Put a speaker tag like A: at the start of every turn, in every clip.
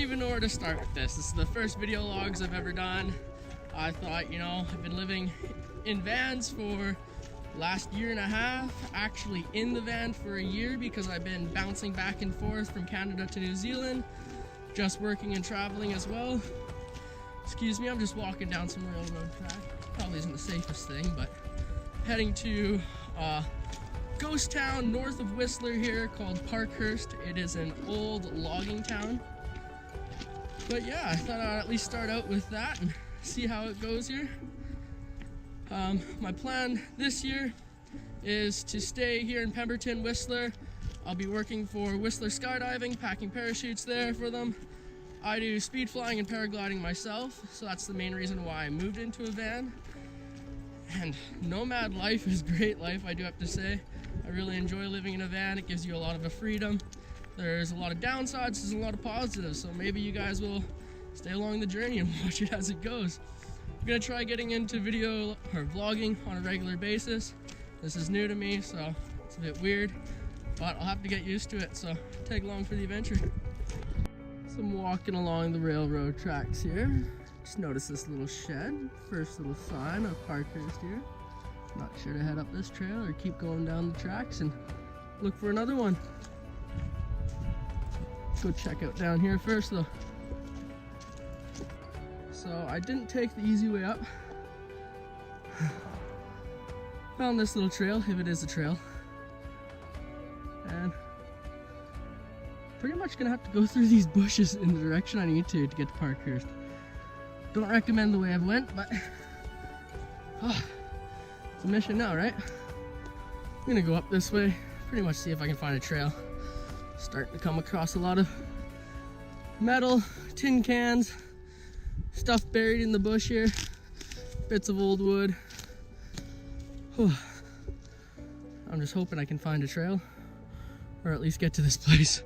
A: don't even know where to start with this. This is the first video logs I've ever done. I thought, you know, I've been living in vans for last year and a half, actually in the van for a year because I've been bouncing back and forth from Canada to New Zealand, just working and traveling as well. Excuse me, I'm just walking down some railroad track. Probably isn't the safest thing, but heading to ghost town north of Whistler here called Parkhurst. It is an old logging town. But yeah, I thought I'd at least start out with that and see how it goes here. My plan this year is to stay here in Pemberton, Whistler. I'll be working for Whistler Skydiving, packing parachutes there for them. I do speed flying and paragliding myself, so that's the main reason why I moved into a van. And nomad life is great life, I do have to say. I really enjoy living in a van. It gives you a lot of freedom. There's a lot of downsides, there's a lot of positives, so maybe you guys will stay along the journey and watch it as it goes. I'm gonna try getting into video or vlogging on a regular basis. This is new to me, so it's a bit weird, but I'll have to get used to it, so tag along for the adventure. So I'm walking along the railroad tracks here. Just noticed this little shed, first little sign of Parkhurst here. Not sure to head up this trail or keep going down the tracks and look for another one. Let's go check out down here first though. So I didn't take the easy way up. Found this little trail, if it is a trail. And pretty much gonna have to go through these bushes in the direction I need to get to Parkhurst. Don't recommend the way I've went, but it's a mission now, right? I'm gonna go up this way, pretty much see if I can find a trail. Starting to come across a lot of metal, tin cans, stuff buried in the bush here, bits of old wood. I'm just hoping I can find a trail, or at least get to this place.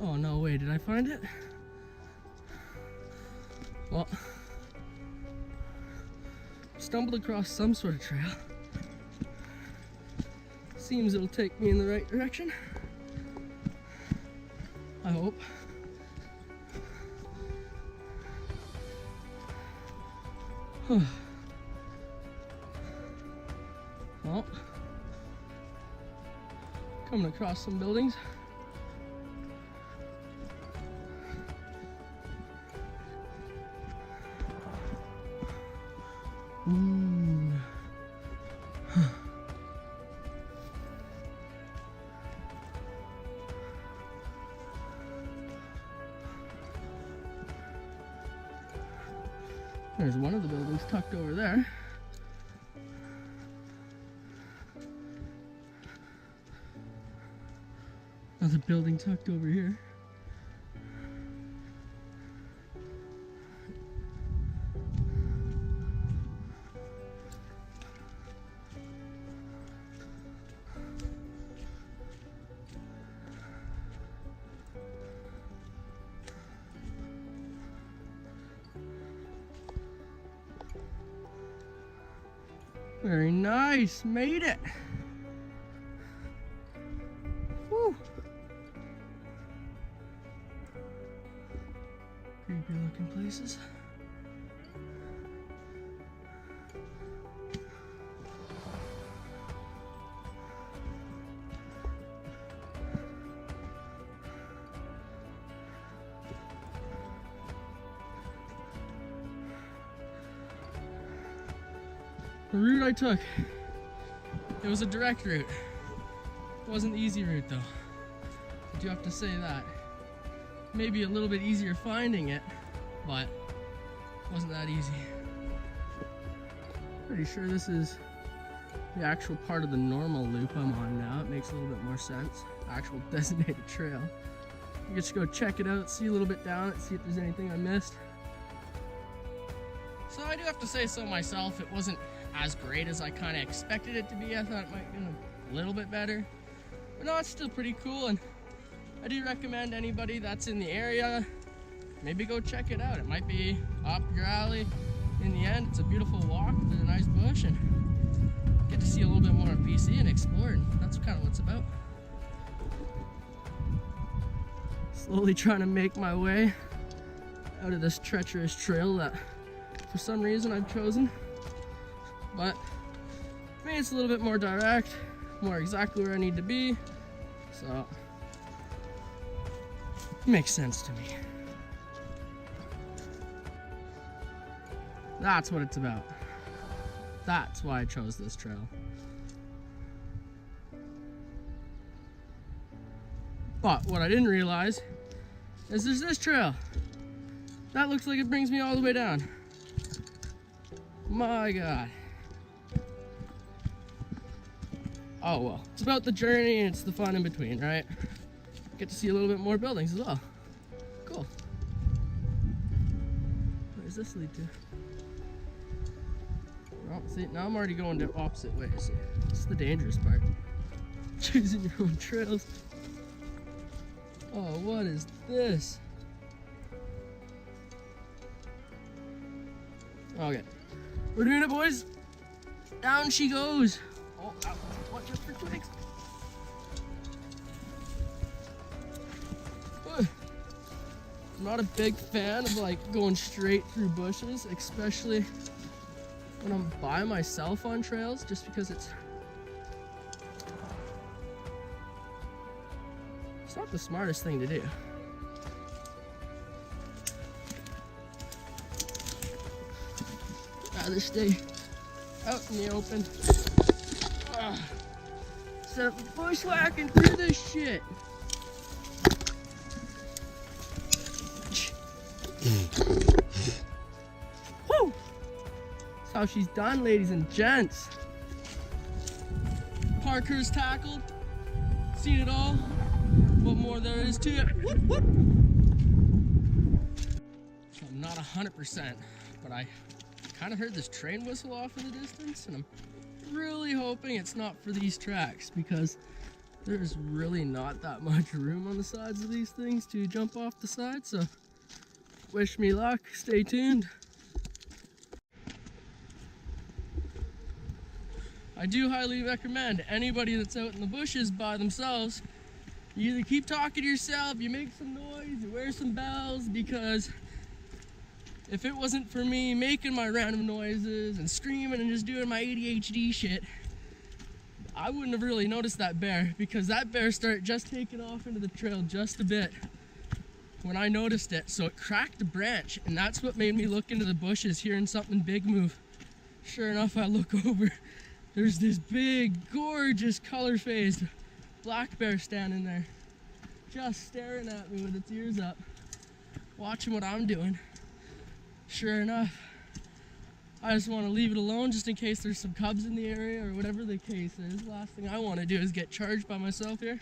A: Oh no, wait, did I find it? Well, stumbled across some sort of trail. Seems it'll take me in the right direction. I hope. Well, coming across some buildings. Ooh. There's one of the buildings tucked over there. Another building tucked over here. Very nice, made it. Woo. Creepy looking places. The route I took, it was a direct route. It wasn't the easy route though. I do have to say that. Maybe a little bit easier finding it, but it wasn't that easy. Pretty sure this is the actual part of the normal loop I'm on now. It makes a little bit more sense. Actual designated trail. You just go check it out, see a little bit down it, see if there's anything I missed. So I do have to say so myself, it wasn't as great as I kind of expected it to be. I thought it might be a little bit better. But no, it's still pretty cool, and I do recommend anybody that's in the area, maybe go check it out. It might be up your alley. In the end, it's a beautiful walk, there's a nice bush, and get to see a little bit more of BC and explore, and that's kind of what it's about. Slowly trying to make my way out of this treacherous trail that for some reason I've chosen. But for me it's a little bit more direct, more exactly where I need to be. So it makes sense to me. That's what it's about. That's why I chose this trail. But what I didn't realize is there's this trail. That looks like it brings me all the way down. My God. Oh well, it's about the journey and it's the fun in between, right? Get to see a little bit more buildings as well. Cool. Where does this lead to? Oh, see, now I'm already going the opposite way. See, this is the dangerous part. Choosing your own trails. Oh, what is this? Okay, we're doing it, boys. Down she goes. Oh, ow. Watch out for twigs. I'm not a big fan of like going straight through bushes, especially when I'm by myself on trails, just because it's not the smartest thing to do. Rather stay out in the open. Instead of bushwhacking through this shit. Woo! That's how she's done, ladies and gents. Parkhurst tackled. Seen it all. What more there is to it. Whoop, whoop. So I'm not 100%, but I kind of heard this train whistle off in the distance, and I'm really hoping it's not for these tracks, because there's really not that much room on the sides of these things to jump off the side. So wish me luck, stay tuned. I do highly recommend anybody that's out in the bushes by themselves, you either keep talking to yourself, you make some noise, you wear some bells, because if it wasn't for me making my random noises and screaming and just doing my ADHD shit, I wouldn't have really noticed that bear, because that bear started just taking off into the trail just a bit when I noticed it. So it cracked a branch, and that's what made me look into the bushes, hearing something big move. Sure enough, I look over, there's this big, gorgeous, color-phased black bear standing there, just staring at me with its ears up, watching what I'm doing. Sure enough, I just want to leave it alone just in case there's some cubs in the area or whatever the case is. Last thing I want to do is get charged by myself here.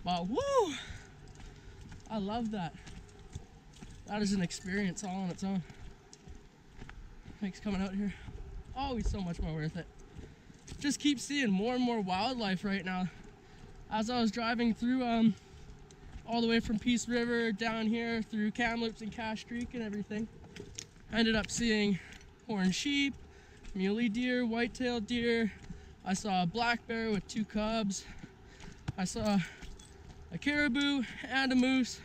A: But woo! I love that. That is an experience all on its own. Thanks coming out here. Always so much more worth it. Just keep seeing more and more wildlife right now. As I was driving through all the way from Peace River down here through Kamloops and Cache Creek and everything, I ended up seeing horned sheep, muley deer, white-tailed deer. I saw a black bear with 2 cubs. I saw a caribou and a moose.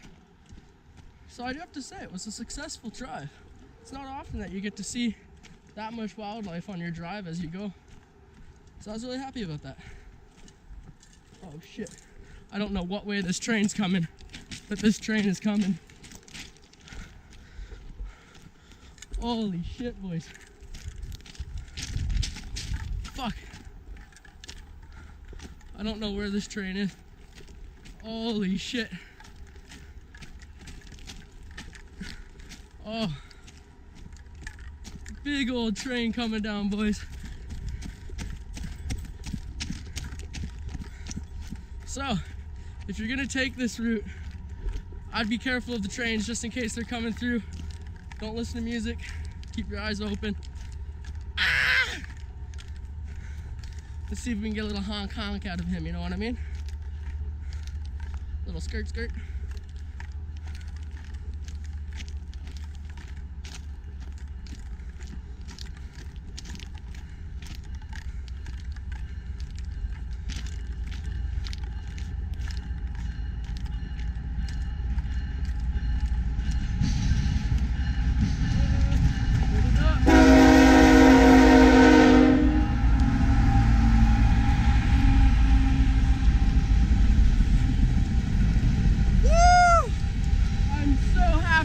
A: So I do have to say, it was a successful drive. It's not often that you get to see that much wildlife on your drive as you go. So I was really happy about that. Oh shit. I don't know what way this train's coming, but this train is coming. Holy shit, boys. Fuck. I don't know where this train is. Holy shit. Oh. Big old train coming down, boys. So, if you're gonna take this route, I'd be careful of the trains just in case they're coming through. Don't listen to music. Keep your eyes open. Ah! Let's see if we can get a little honk honk out of him, you know what I mean? Little skirt skirt.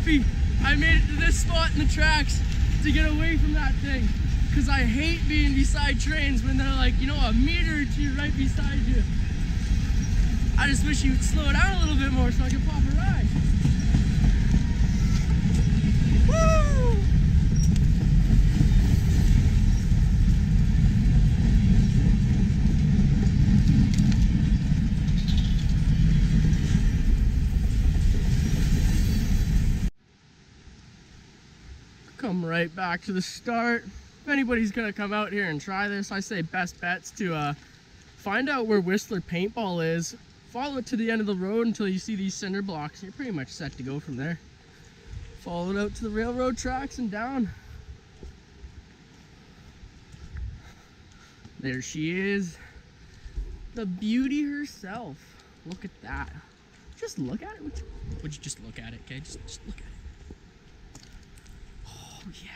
A: happy I made it to this spot in the tracks to get away from that thing. Because I hate being beside trains when they're like, you know, a meter or two right beside you. I just wish you would slow down a little bit more so I could pop a ride. Woo! Come right back to the start. If anybody's gonna come out here and try this, I say best bet's to find out where Whistler Paintball is. Follow it to the end of the road until you see these cinder blocks. You're pretty much set to go from there. Follow it out to the railroad tracks and down. There she is. The beauty herself. Look at that. Just look at it. Would you just look at it, okay? Just look at it. Oh yeah.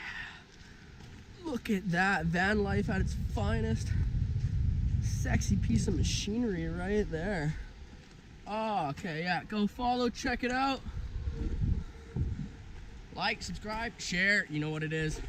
A: Look at that. Van life at its finest. Sexy piece of machinery right there. Oh, okay, yeah. Go follow, check it out. Like, subscribe, share, you know what it is.